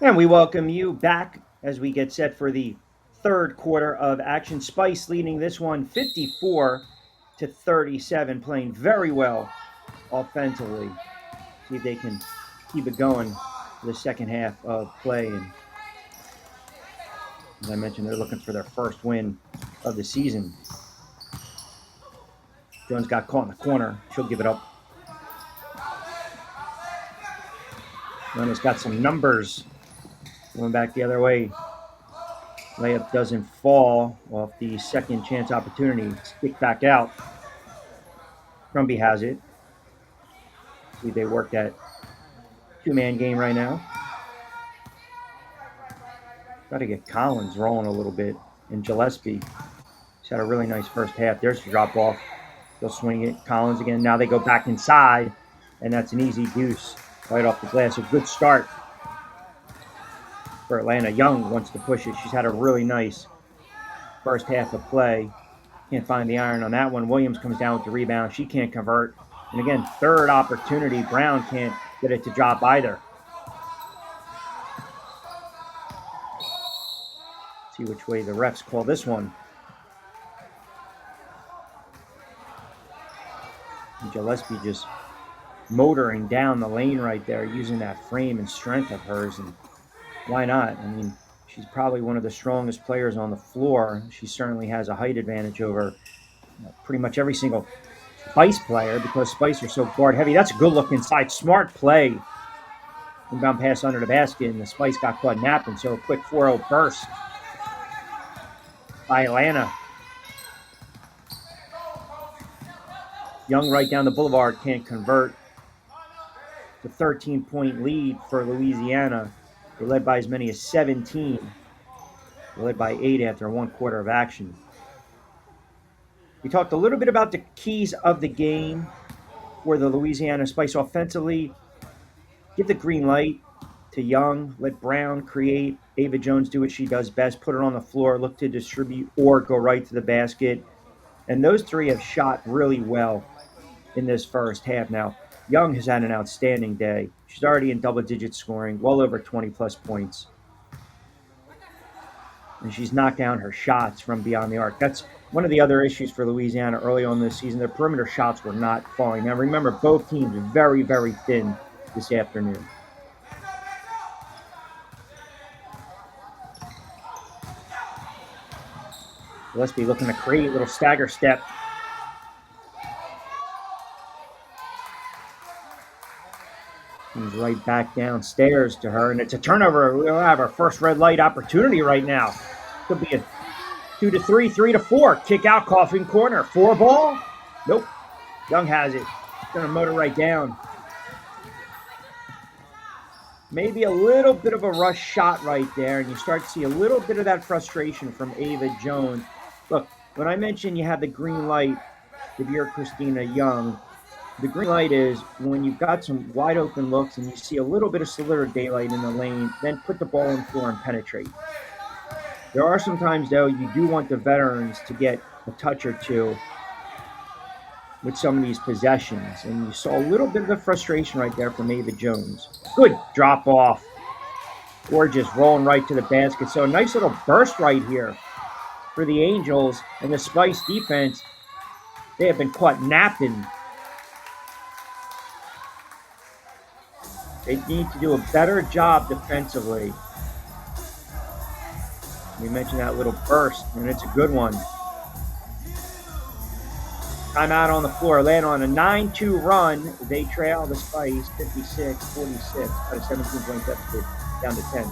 And we welcome you back as we get set for the third quarter of action. Spice leading this one 54 to 37, playing very well offensively. See if they can keep it going for the second half of play. And as I mentioned, they're looking for their first win of the season. Jones got caught in the corner. She'll give it up. Jonas got some numbers going back the other way. Layup doesn't fall off the second chance opportunity. Stick back out. Crumby has it. See, they work that two-man game right now. Got to get Collins rolling a little bit. And Gillespie. He's had a really nice first half. There's the drop off. They'll swing it. Collins again. Now they go back inside, and that's an easy deuce right off the glass. A good start for Atlanta. Young wants to push it. She's had a really nice first half of play. Can't find the iron on that one. Williams comes down with the rebound. She can't convert. And again, third opportunity. Brown can't get it to drop either. See which way the refs call this one. And Gillespie just motoring down the lane right there, using that frame and strength of hers. And why not? I mean, she's probably one of the strongest players on the floor. She certainly has a height advantage over pretty much every single Spice player because Spice are so guard heavy. That's a good look inside. Smart play. Inbound pass under the basket, and the Spice got caught napping. So a quick 4-0 burst by Atlanta. Young right down the boulevard can't convert. It's a 13-point lead for Louisiana. They're led by as many as 17. They're led by 8 after one quarter of action. We talked a little bit about the keys of the game for the Louisiana Spice offensively. Give the green light to Young. Let Brown create. Ava Jones do what she does best. Put it on the floor. Look to distribute or go right to the basket. And those three have shot really well in this first half. Now, Young has had an outstanding day. She's already in double-digit scoring, well over 20-plus points. And she's knocked down her shots from beyond the arc. That's one of the other issues for Louisiana early on this season. Their perimeter shots were not falling. Now, remember, both teams are very, very thin this afternoon. Gillespie looking to create a little stagger step. Comes right back downstairs to her, and it's a turnover. We'll have our first red light opportunity right now. Could be a 2 to 3, 3 to 4. Kick out, Coffin corner. 4 ball? Nope. Young has it. Gonna motor right down. Maybe a little bit of a rush shot right there, and you start to see a little bit of that frustration from Ava Jones. Look, when I mentioned you have the green light if you're Christina Young, the green light is when you've got some wide open looks and you see a little bit of sliver of daylight in the lane, then put the ball on the floor and penetrate. There are some times, though, you do want the veterans to get a touch or two with some of these possessions. And you saw a little bit of the frustration right there from Ava Jones. Good drop off. Gorgeous, rolling right to the basket. So a nice little burst right here for the Angels. And the Spice defense, they have been caught napping. They need to do a better job defensively. We mentioned that little burst, and it's a good one. Timeout on the floor. Atlanta on a 9-2 run. They trail the Spice 56-46 at a 17-point deficit down to 10.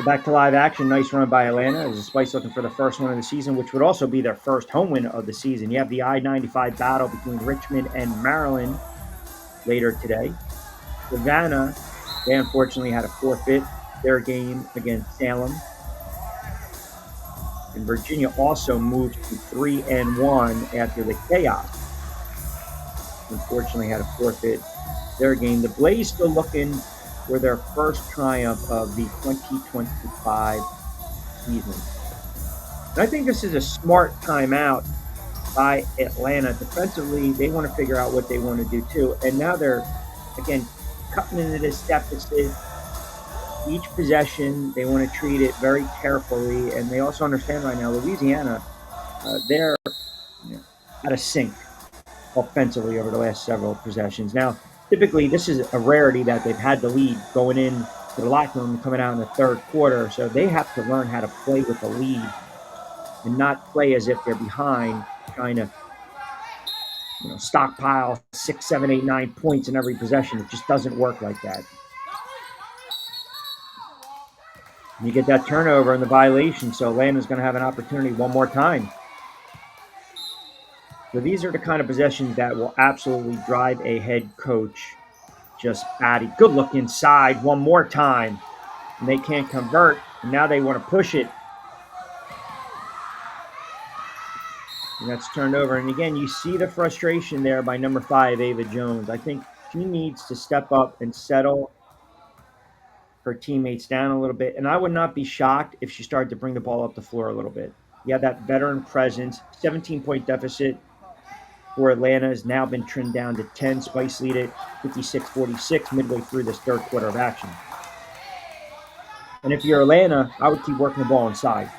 Back to live action. Nice run by Atlanta. As the Spice looking for the first one of the season, which would also be their first home win of the season. You have the I-95 battle between Richmond and Maryland later today. Savannah, they unfortunately had to forfeit their game against Salem. And Virginia also moved to 3-1 after the chaos. Unfortunately, had to forfeit their game. The Blaze still looking for their first triumph of the 2025 season. And I think this is a smart timeout by Atlanta. Defensively, they want to figure out what they want to do too. And now they're, again, cutting into this deficit. Each possession, they want to treat it very carefully. And they also understand right now, Louisiana, they're out of sync offensively over the last several possessions. Now, typically, this is a rarity that they've had the lead going in to the locker room and coming out in the third quarter. So they have to learn how to play with the lead and not play as if they're behind, trying to stockpile 6, 7, 8, 9 points in every possession. It just doesn't work like that. You get that turnover and the violation, so Atlanta's going to have an opportunity one more time. So these are the kind of possessions that will absolutely drive a head coach just batty. Good look inside one more time. And they can't convert. And now they want to push it. And that's turned over. And again, you see the frustration there by number 5, Ava Jones. I think she needs to step up and settle her teammates down a little bit. And I would not be shocked if she started to bring the ball up the floor a little bit. Yeah, that veteran presence, 17-point deficit for Atlanta has now been trimmed down to 10. Spice lead it 56-46 midway through this third quarter of action. And if you're Atlanta, I would keep working the ball inside.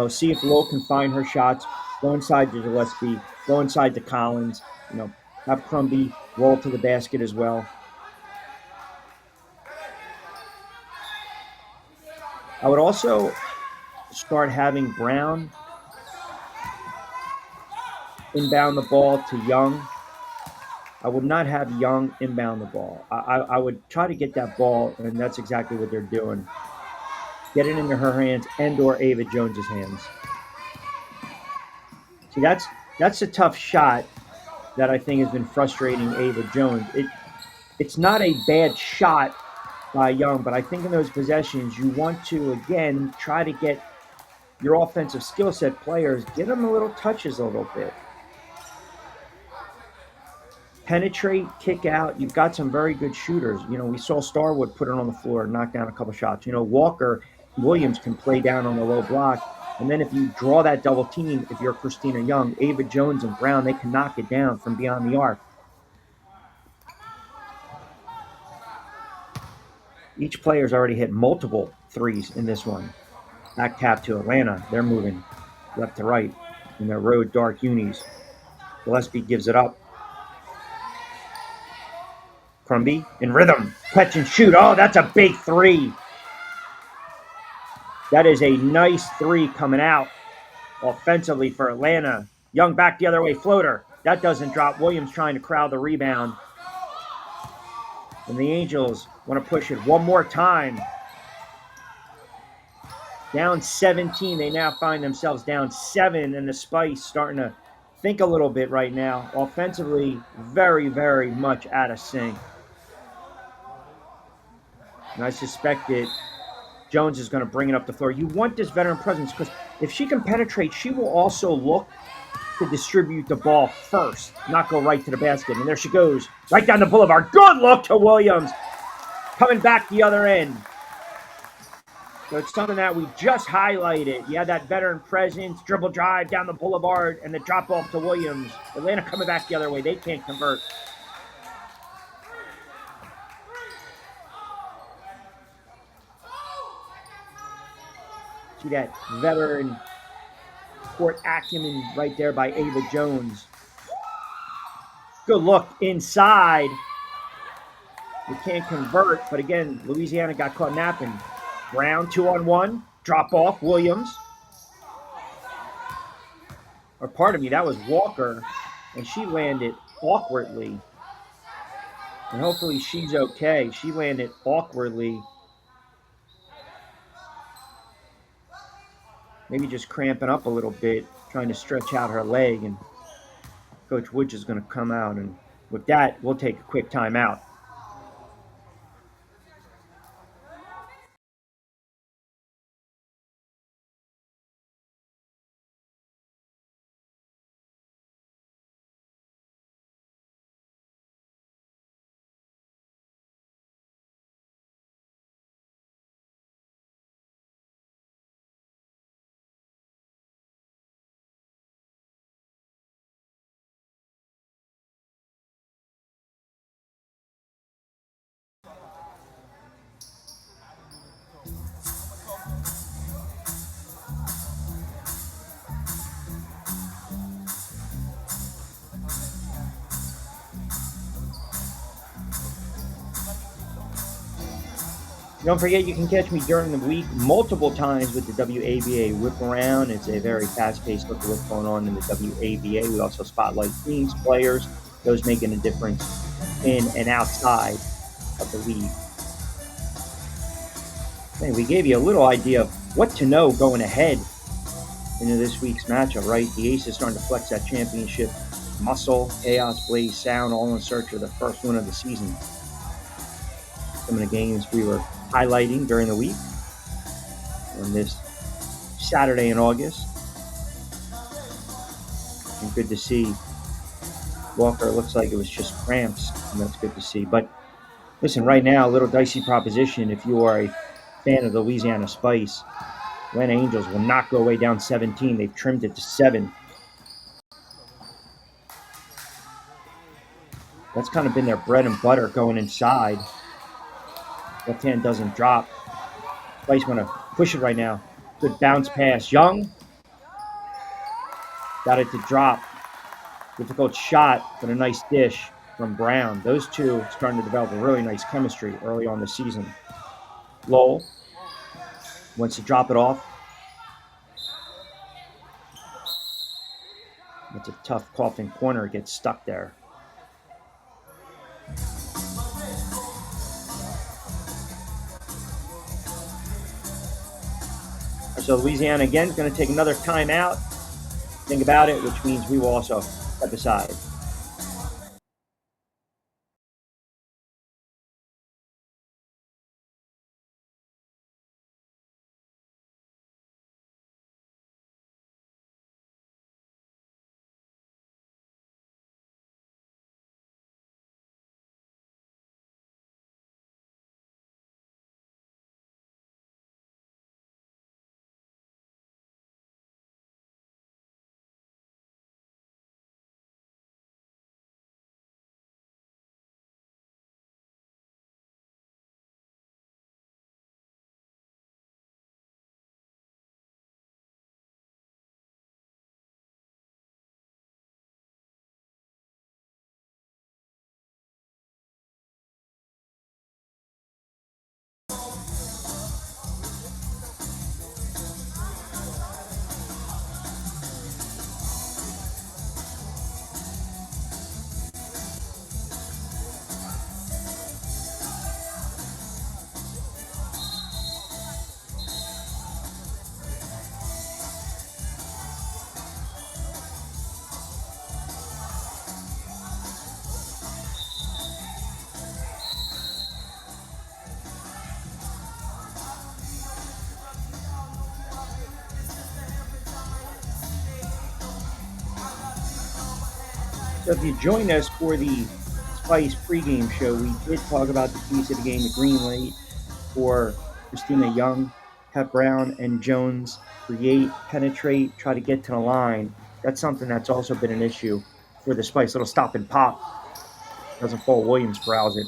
See if Lowe can find her shots. Go inside to Gillespie. Go inside to Collins. Have Crumbie roll to the basket as well. I would also start having Brown inbound the ball to Young. I would not have Young inbound the ball. I would try to get that ball, and that's exactly what they're doing. Get it into her hands and or Ava Jones's hands. See, that's a tough shot that I think has been frustrating Ava Jones. It's not a bad shot by Young, but I think in those possessions, you want to, again, try to get your offensive skill set players, get them a little touches a little bit. Penetrate, kick out. You've got some very good shooters. We saw Starwood put it on the floor and knock down a couple shots. Walker Williams can play down on the low block. And then if you draw that double team, if you're Christina Young, Ava Jones and Brown, they can knock it down from beyond the arc. Each player's already hit multiple threes in this one. Back tap to Atlanta. They're moving left to right in their road dark unis. Gillespie gives it up. Crumbie in rhythm. Catch and shoot. Oh, that's a big three. That is a nice three coming out offensively for Atlanta. Young back the other way, floater. That doesn't drop. Williams trying to crowd the rebound. And the Angels want to push it one more time. Down 17. They now find themselves down 7, and the Spice starting to think a little bit right now. Offensively, very, very much out of sync. And I suspect that Jones is going to bring it up the floor. You want this veteran presence because if she can penetrate, she will also look to distribute the ball first, not go right to the basket. And there she goes, right down the boulevard. Good look to Williams. Coming back the other end. So it's something that we just highlighted. You had that veteran presence, dribble drive down the boulevard, and the drop off to Williams. Atlanta coming back the other way. They can't convert. See that veteran court acumen right there by Ava Jones. Good look inside. You can't convert, but again, Louisiana got caught napping. Brown 2-on-1, drop off, Williams. Or pardon me, that was Walker, and she landed awkwardly. And hopefully she's okay. She landed awkwardly. maybe just cramping up a little bit, trying to stretch out her leg, and Coach Woods is going to come out. And with that, we'll take a quick timeout. Don't forget, you can catch me during the week multiple times with the WABA Whip Around. It's a very fast-paced look at what's going on in the WABA. We also spotlight teams, players, those making a difference in and outside of the league. And we gave you a little idea of what to know going ahead into this week's matchup, right? The Aces starting to flex that championship muscle, chaos, blaze, sound, all in search of the first win of the season. Some of the games we were highlighting during the week on this Saturday in August. And good to see Walker. Looks like it was just cramps, and that's good to see. But listen, right now, a little dicey proposition. If you are a fan of the Louisiana Spice, Atlanta Angels will not go away down 17. They've trimmed it to 7. That's kind of been their bread and butter going inside. Left hand doesn't drop. Spice want to push it right now. Good bounce pass. Young got it to drop. Difficult shot, but a nice dish from Brown. Those two starting to develop a really nice chemistry early on the season. Lowell wants to drop it off. That's a tough coughing corner. It gets stuck there. So Louisiana again is going to take another timeout. Think about it, which means we will also step aside. So if you join us for the Spice pregame show, we did talk about the keys of the game, the green light for Christina Young, Pep Brown, and Jones. Create, penetrate, try to get to the line. That's something that's also been an issue for the Spice. Little stop and pop. Doesn't fall. Williams browse it.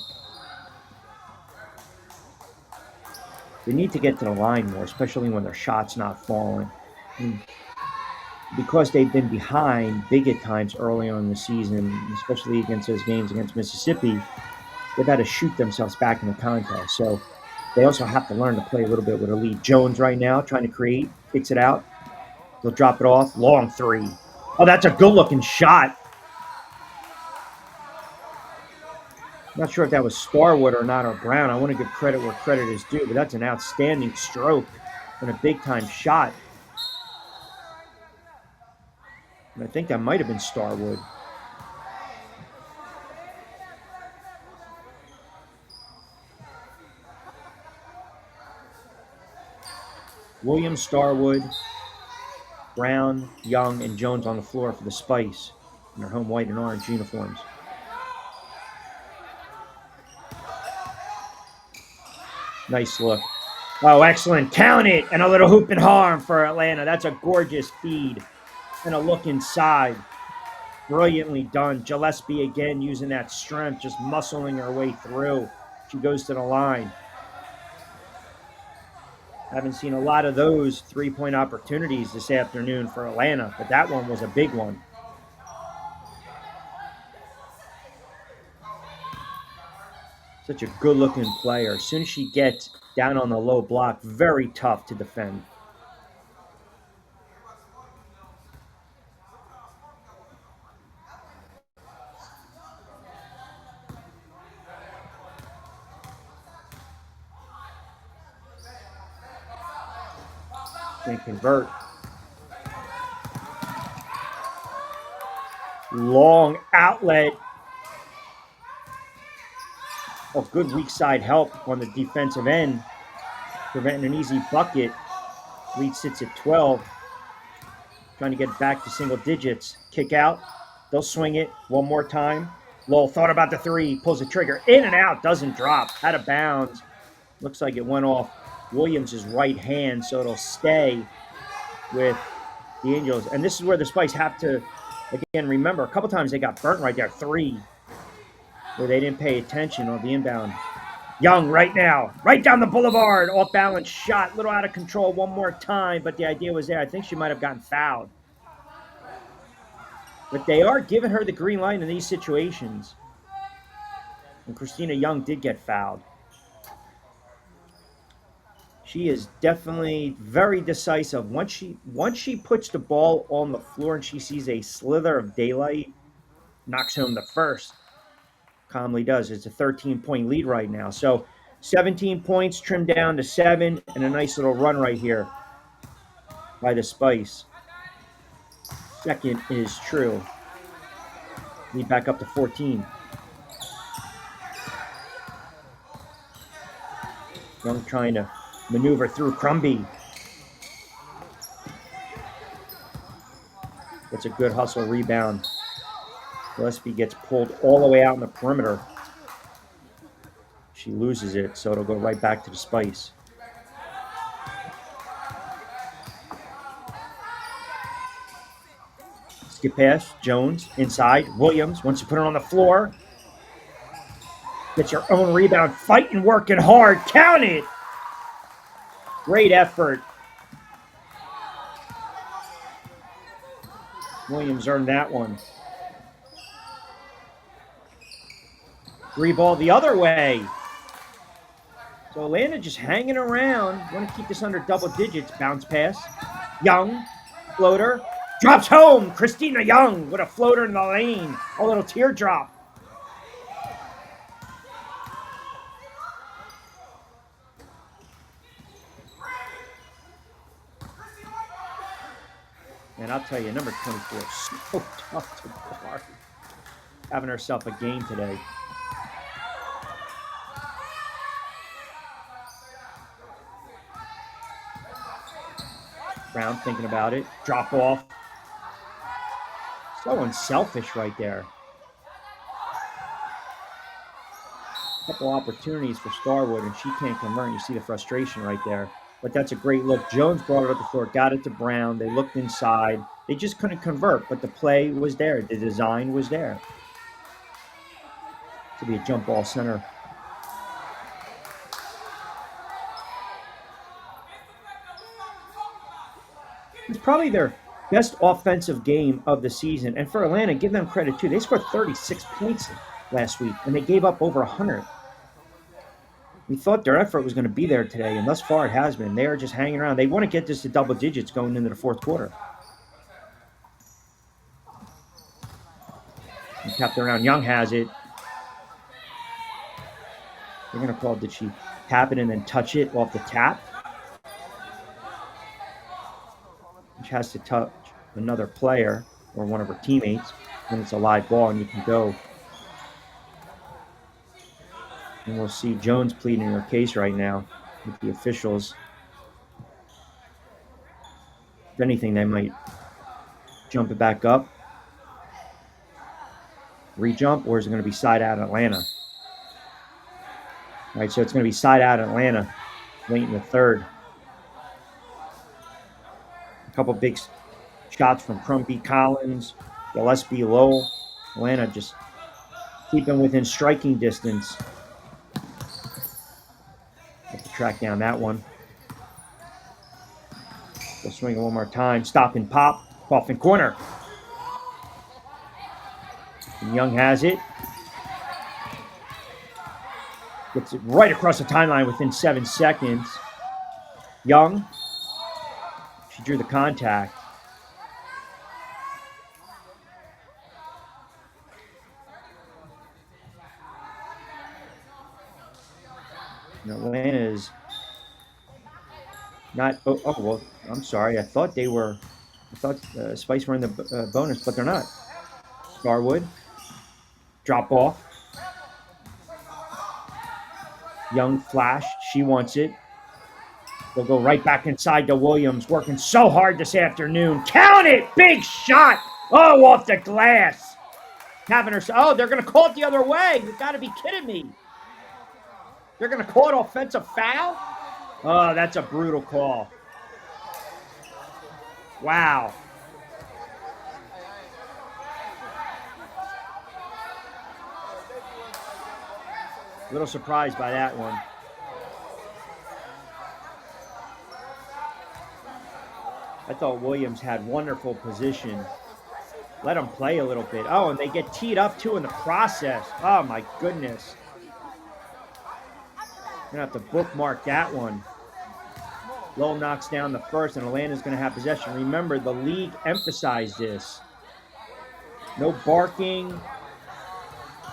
They need to get to the line more, especially when their shot's not falling. And because they've been behind big at times early on in the season, especially against those games against Mississippi, they've had to shoot themselves back in the contest. So they also have to learn to play a little bit with a lead. Jones right now trying to create, kicks it out. They'll drop it off. Long three. Oh, that's a good-looking shot. Not sure if that was Starwood or not, or Brown. I want to give credit where credit is due, but that's an outstanding stroke and a big-time shot. And I think that might have been Starwood. Williams, Starwood, Brown, Young, and Jones on the floor for the Spice in their home white and orange uniforms. Nice look. Oh, excellent. Count it. And a little hoop and harm for Atlanta. That's a gorgeous feed. And a look inside. Brilliantly done. Gillespie again using that strength, just muscling her way through. She goes to the line. Haven't seen a lot of those three-point opportunities this afternoon for Atlanta, but that one was a big one. Such a good-looking player. As soon as she gets down on the low block, very tough to defend. Can't convert. Long outlet. Oh, good weak side help on the defensive end, preventing an easy bucket. Lead sits at 12. Trying to get back to single digits. Kick out. They'll swing it one more time. Lowell thought about the three. Pulls the trigger. In and out. Doesn't drop. Out of bounds. Looks like it went off Williams' right hand, so it'll stay with the Angels. And this is where the Spice have to, again, remember, a couple times they got burnt right there. Three, where they didn't pay attention on the inbound. Young right now, right down the boulevard, off balance shot, a little out of control one more time, but the idea was there. I think she might have gotten fouled. But they are giving her the green light in these situations. And Christina Young did get fouled. She is definitely very decisive. Once she puts the ball on the floor and she sees a slither of daylight, knocks home the first. Calmly does. It's a 13-point lead right now. So 17 points trimmed down to 7, and a nice little run right here by the Spice. Second is true. Lead back up to 14. Young trying to maneuver through Crumby. That's a good hustle rebound. Gillespie gets pulled all the way out in the perimeter. She loses it, so it'll go right back to the Spice. Skip pass, Jones, inside, Williams, once you put it on the floor, gets your own rebound, fighting, working hard, count it! Great effort. Williams earned that one. Three ball the other way. So Atlanta just hanging around. Want to keep this under double digits. Bounce pass. Young, floater, drops home. Christina Young with a floater in the lane. A little teardrop. And I'll tell you, number 24 is so tough to guard. Having herself a game today. Brown thinking about it. Drop off. So unselfish right there. A couple opportunities for Starwood, and she can't convert. You see the frustration right there. But that's a great look. Jones brought it up the floor, got it to Brown. They looked inside. They just couldn't convert, but the play was there. The design was there. To be a jump ball center. It's probably their best offensive game of the season. And for Atlanta, give them credit too. They scored 36 points last week, and they gave up over 100. We thought their effort was going to be there today, and thus far it has been. They are just hanging around. They want to get this to double digits going into the fourth quarter. And tapped around. Young has it. They're going to call, did she tap it and then touch it off the tap? She has to touch another player. or one of her teammates when it's a live ball and you can go. And we'll see Jones pleading her case right now with the officials. If anything, they might jump it back up, re-jump, or is it going to be side out Atlanta? All right, so it's going to be side out Atlanta late in the third. A couple big shots from Crumpy Collins, Gillespie Lowell. Atlanta just keeping within striking distance. Have to track down that one. We'll swing it one more time. Stop and pop. Coffin corner. And Young has it. Gets it right across the timeline within 7 seconds. Young. She drew the contact. And Atlanta's not. Oh, well, I'm sorry. I thought Spice were in the bonus, but they're not. Garwood. Drop off. Young flash. She wants it. They'll go right back inside to Williams. Working so hard this afternoon. Count it! Big shot! Oh, off the glass. Having her. Oh, they're going to call it the other way. You've got to be kidding me. They're going to call it offensive foul? Oh, that's a brutal call. Wow. A little surprised by that one. I thought Williams had wonderful position. Let them play a little bit. Oh, and they get teed up too in the process. Oh, my goodness. Going to have to bookmark that one. Lowell knocks down the first, and Atlanta's going to have possession. Remember, the league emphasized this. No barking,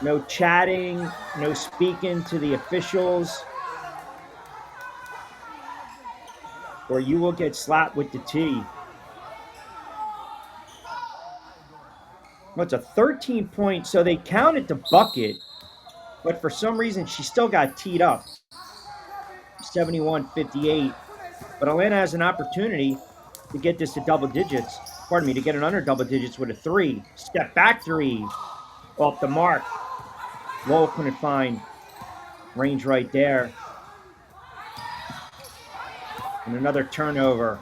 no chatting, no speaking to the officials, or you will get slapped with the T. Well, it's a 13-point, so they counted the bucket, but for some reason she still got teed up. 71-58. But Atlanta has an opportunity to get this to double digits. Pardon me, to get it under double digits with a three. Step back three. Off the mark. Lowell couldn't find range right there. And another turnover.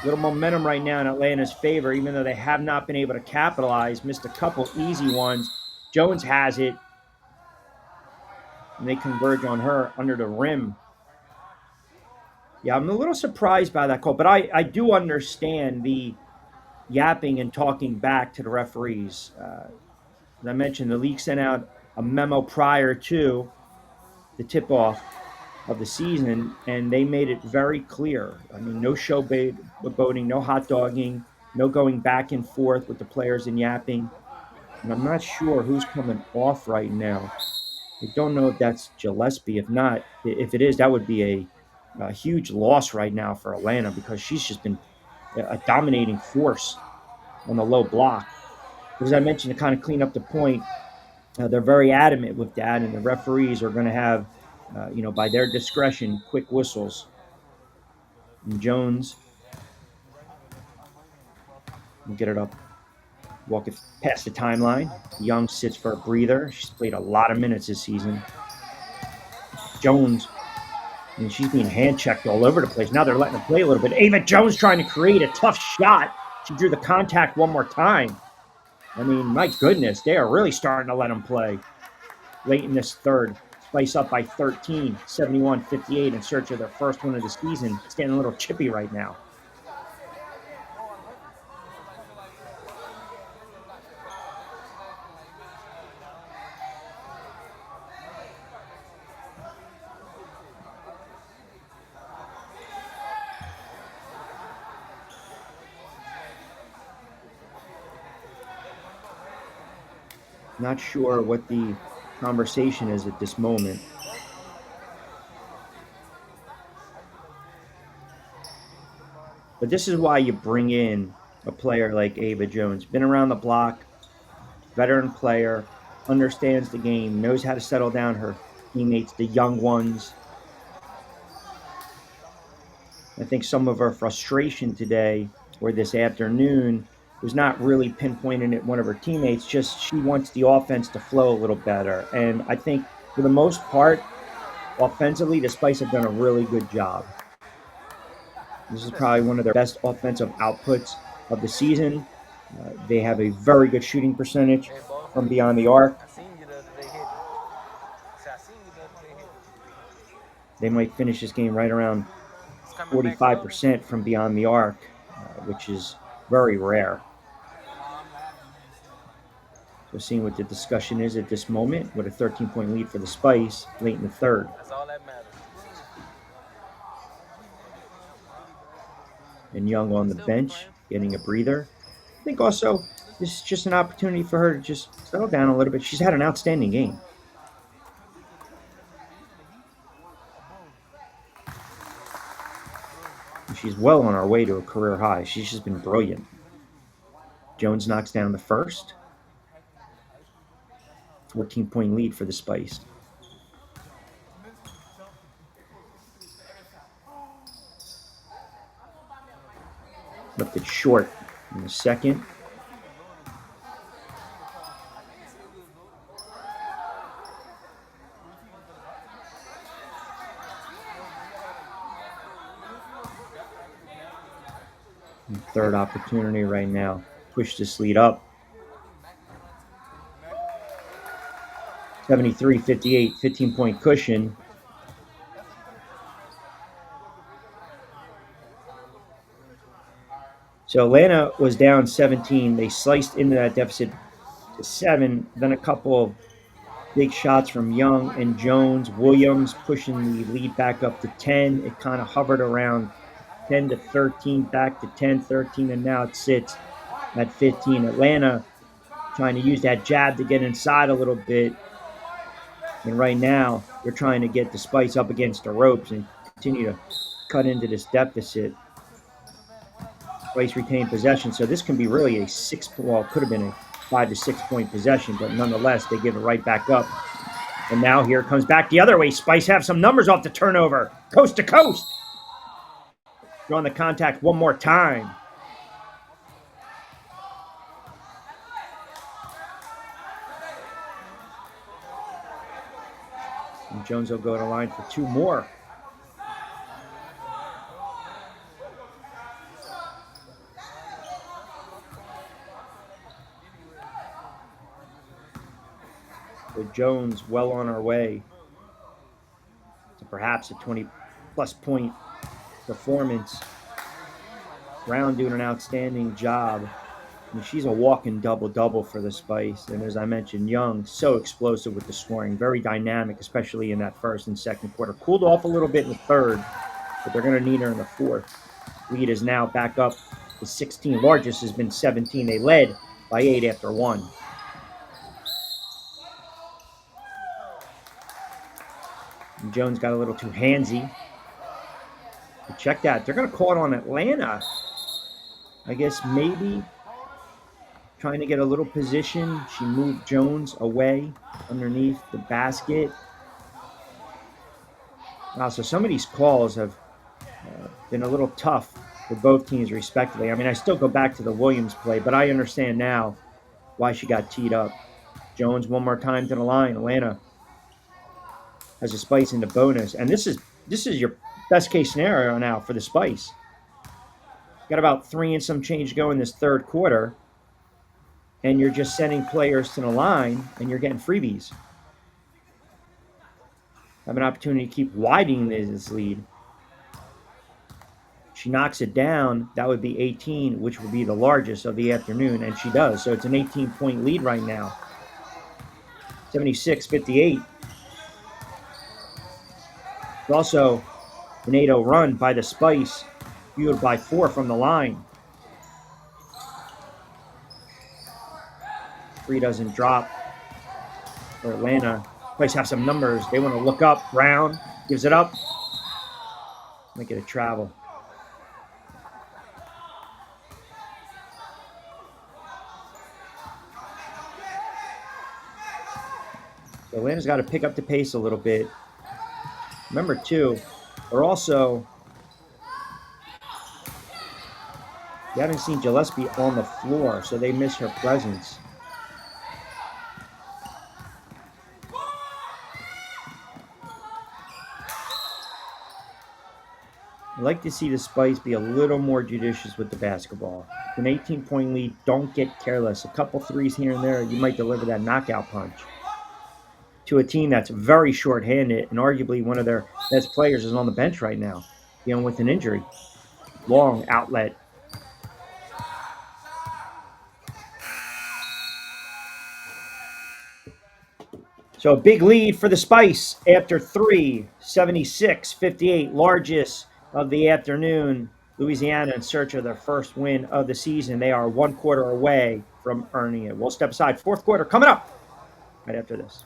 Little momentum right now in Atlanta's favor, even though they have not been able to capitalize. Missed a couple easy ones. Jones has it. And they converge on her under the rim. Yeah, I'm a little surprised by that call, but I do understand the yapping and talking back to the referees. As I mentioned, the league sent out a memo prior to the tip-off of the season, and they made it very clear. I mean, no showboating, no hot dogging, no going back and forth with the players and yapping. And I'm not sure who's coming off right now. I don't know if that's Gillespie. If not, if it is, that would be a huge loss right now for Atlanta because she's just been a dominating force on the low block. As I mentioned, to kind of clean up the point, they're very adamant with that, and the referees are going to have, by their discretion, quick whistles. And Jones will get it up, walk it past the timeline. Young sits for a breather. She's played a lot of minutes this season. Jones, and she's being hand-checked all over the place. Now they're letting her play a little bit. Ava Jones trying to create a tough shot. She drew the contact one more time. I mean, my goodness, they are really starting to let them play. Late in this third, Spice up by 13, 71-58 in search of their first one of the season. It's getting a little chippy right now. Not sure what the conversation is at this moment. But this is why you bring in a player like Ava Jones. Been around the block, veteran player, understands the game, knows how to settle down her teammates, the young ones. I think some of her frustration today or this afternoon was not really pinpointing at one of her teammates, just she wants the offense to flow a little better. And I think for the most part, offensively, the Spice have done a really good job. This is probably one of their best offensive outputs of the season. They have a very good shooting percentage from beyond the arc. They might finish this game right around 45% from beyond the arc, which is very rare. So seeing what the discussion is at this moment with a 13-point lead for the Spice late in the third. That's all that matters. And Young on the bench, getting a breather. I think also this is just an opportunity for her to just settle down a little bit. She's had an outstanding game. She's well on her way to a career high. She's just been brilliant. Jones knocks down the first. 14-point lead for the Spice. Left it short in the second. And third opportunity right now. Push this lead up. 73-58, 15-point cushion. So Atlanta was down 17. They sliced into that deficit to 7. Then a couple of big shots from Young and Jones. Williams pushing the lead back up to 10. It kind of hovered around 10 to 13, back to 10, 13, and now it sits at 15. Atlanta trying to use that jab to get inside a little bit. And right now, they're trying to get the Spice up against the ropes and continue to cut into this deficit. Spice retained possession, so this can be really a could have been a 5 to 6 point possession, but nonetheless, they give it right back up. And now here it comes back the other way. Spice have some numbers off the turnover, coast to coast. Drawing the contact one more time. And Jones will go to the line for 2 more. So Jones well on our way to perhaps a 20-plus point performance. Brown doing an outstanding job. I mean, she's a walking double-double for the Spice. And as I mentioned, Young, so explosive with the scoring, very dynamic, especially in that first and second quarter. Cooled off a little bit in the third, but they're going to need her in the fourth. Lead is now back up to 16. Largest has been 17. They led by 8 after 1. And Jones got a little too handsy. But check that. They're going to call it on Atlanta. I guess maybe trying to get a little position. She moved Jones away underneath the basket. Wow, so some of these calls have been a little tough for both teams respectively. I mean, I still go back to the Williams play, but I understand now why she got teed up. Jones one more time to the line. Atlanta has a Spice into bonus. And this is your best case scenario now for the Spice. Got about 3 and some change to go in this third quarter. And you're just sending players to the line and you're getting freebies. Have an opportunity to keep widening this lead. She knocks it down. That would be 18, which would be the largest of the afternoon, and she does. So it's an 18-point lead right now. 76-58. It's also an 8-0 run by the Spice, fueled by 4 from the line. 3 doesn't drop for Atlanta. Spice have some numbers. They want to look up. Brown gives it up. Make it a travel. So Atlanta's got to pick up the pace a little bit. Remember, too, they're also, you haven't seen Gillespie on the floor, so they miss her presence. I'd like to see the Spice be a little more judicious with the basketball. An 18-point lead, don't get careless. A couple threes here and there, you might deliver that knockout punch to a team that's very short-handed, and arguably one of their best players is on the bench right now, dealing with an injury. Long outlet. So a big lead for the Spice after three, 76-58, largest of the afternoon. Louisiana in search of their first win of the season. They are 1 quarter away from earning it. We'll step aside. Fourth quarter coming up right after this.